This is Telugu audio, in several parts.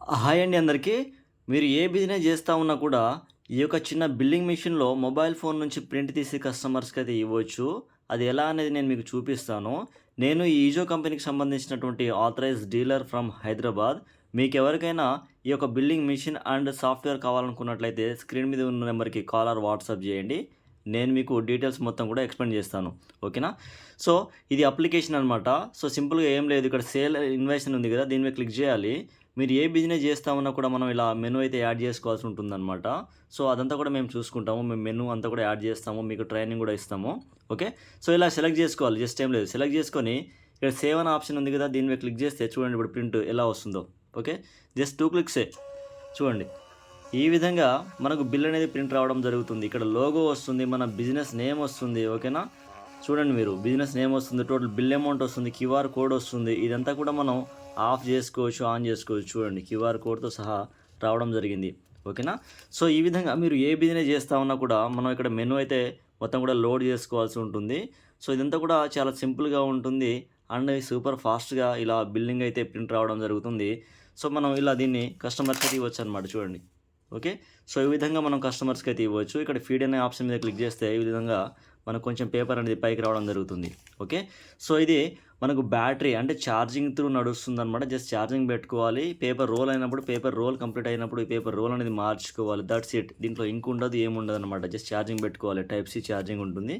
హాయ్ అండి అందరికీ. మీరు ఏ బిజినెస్ చేస్తా ఉన్నా కూడా ఈ యొక్క చిన్న బిల్లింగ్ మెషిన్‌లో మొబైల్ ఫోన్ నుంచి ప్రింట్ తీసి కస్టమర్స్‌కైతే ఇవ్వచ్చు. అది ఎలా అనేది నేను మీకు చూపిస్తాను. నేను ఈ ఈజో కంపెనీకి సంబంధించినటువంటి ఆథరైజ్డ్ డీలర్ ఫ్రమ్ హైదరాబాద్. మీకెవరికైనా ఈ యొక్క బిల్లింగ్ మెషిన్ అండ్ సాఫ్ట్‌వేర్ కావాలనుకున్నట్లయితే స్క్రీన్ మీద ఉన్న నెంబర్‌కి కాల్ ఆర్ వాట్సాప్ చేయండి. నేను మీకు డీటెయిల్స్ మొత్తం కూడా ఎక్స్‌ప్లెయిన్ చేస్తాను. ఓకేనా? సో, ఇది అప్లికేషన్ అనమాట. సో, సింపుల్‌గా ఏం లేదు. ఇక్కడ సేల్ ఇన్వాయిస్ అని ఉంది కదా! దీని మీద క్లిక్ చేయాలి. మీరు ఏ బిజినెస్ చేస్తా ఉన్నా కూడా మనం ఇలా మెనూ అయితే యాడ్ చేసుకోవాల్సి ఉంటుందన్నమాట. సో, అదంతా కూడా మేము చూసుకుంటాము. మేము మెనూ అంతా కూడా యాడ్ చేస్తాము. మీకు ట్రైనింగ్ కూడా ఇస్తాము. ఓకే. సో, ఇలా సెలెక్ట్ చేసుకోవాలి. జస్ట్ ఏం లేదు. సెలెక్ట్ చేసుకొని ఇక్కడ సేవ్ అనే ఆప్షన్ ఉంది కదా! దీని మీద క్లిక్ చేస్తే చూడండి ఇప్పుడు ప్రింట్ ఎలా వస్తుందో. ఓకే. జస్ట్ 2 క్లిక్సే. చూడండి. ఈ విధంగా మనకు బిల్ అనేది ప్రింట్ రావడం జరుగుతుంది. ఇక్కడ లోగో వస్తుంది. మన బిజినెస్ నేమ్ వస్తుంది. ఓకేనా? చూడండి మీరు బిజినెస్ నేమ్ వస్తుంది. టోటల్ బిల్ అమౌంట్ వస్తుంది. క్యూఆర్ కోడ్ వస్తుంది. ఇదంతా కూడా మనం ఆఫ్ చేసుకోవచ్చు, ఆన్ చేసుకోవచ్చు. చూడండి క్యూఆర్ కోడ్‌తో సహా రావడం జరిగింది. ఓకేనా? సో, ఈ విధంగా మీరు ఏ బిజినెస్ చేస్తా ఉన్నా కూడా మనం ఇక్కడ మెనూ అయితే మొత్తం కూడా లోడ్ చేసుకోవాల్సి ఉంటుంది. సో, ఇదంతా కూడా చాలా సింపుల్‌గా ఉంటుంది. అండ్ సూపర్ ఫాస్ట్‌గా ఇలా బిల్లింగ్ అయితే ప్రింట్ రావడం జరుగుతుంది. సో, మనం ఇలా దీన్ని కస్టమర్స్‌కి ఇవ్వచ్చనమాట చూడండి. ఓకే. సో, ఈ విధంగా మనం కస్టమర్స్‌కి అయితే ఇవ్వచ్చు. ఇక్కడ ఫీడ్ అనే ఆప్షన్ మీద క్లిక్ చేస్తే ఈ విధంగా మనకు కొంచెం పేపర్ అనేది పైకి రావడం జరుగుతుంది. ఓకే. సో, ఇది మనకు బ్యాటరీ అంటే ఛార్జింగ్ త్రూ నడుస్తుందనమాట. జస్ట్ ఛార్జింగ్ పెట్టుకోవాలి. పేపర్ రోల్ అయినప్పుడు, పేపర్ రోల్ కంప్లీట్ అయినప్పుడు ఈ పేపర్ రోల్ అనేది మార్చుకోవాలి. That's it. దీంట్లో ఇంక్ ఉండదు, ఏముండదనమాట. జస్ట్ ఛార్జింగ్ పెట్టుకోవాలి. టైప్ సి ఛార్జింగ్ ఉంటుంది.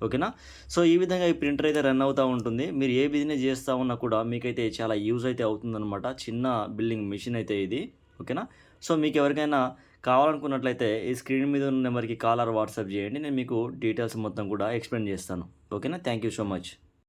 ఓకేనా? సో, ఈ విధంగా ఈ ప్రింటర్ అయితే రన్ అవుతా ఉంటుంది. మీరు ఏ బిజినెస్ చేస్తా ఉన్నా కూడా మీకైతే చాలా యూజ్ అయితే అవుతుందనమాట. చిన్న బిల్లింగ్ మెషిన్ అయితే ఇది. ఓకేనా? సో, మీకెవరికైనా కావాలనుకున్నట్లయితే ఈ స్క్రీన్ మీద ఉన్న నెంబర్‌కి కాల్ ఆర్ వాట్సాప్ చేయండి. నేను మీకు డీటెయిల్స్ మొత్తం కూడా ఎక్స్‌ప్లెయిన్ చేస్తాను. ఓకేనా? Thank you so much.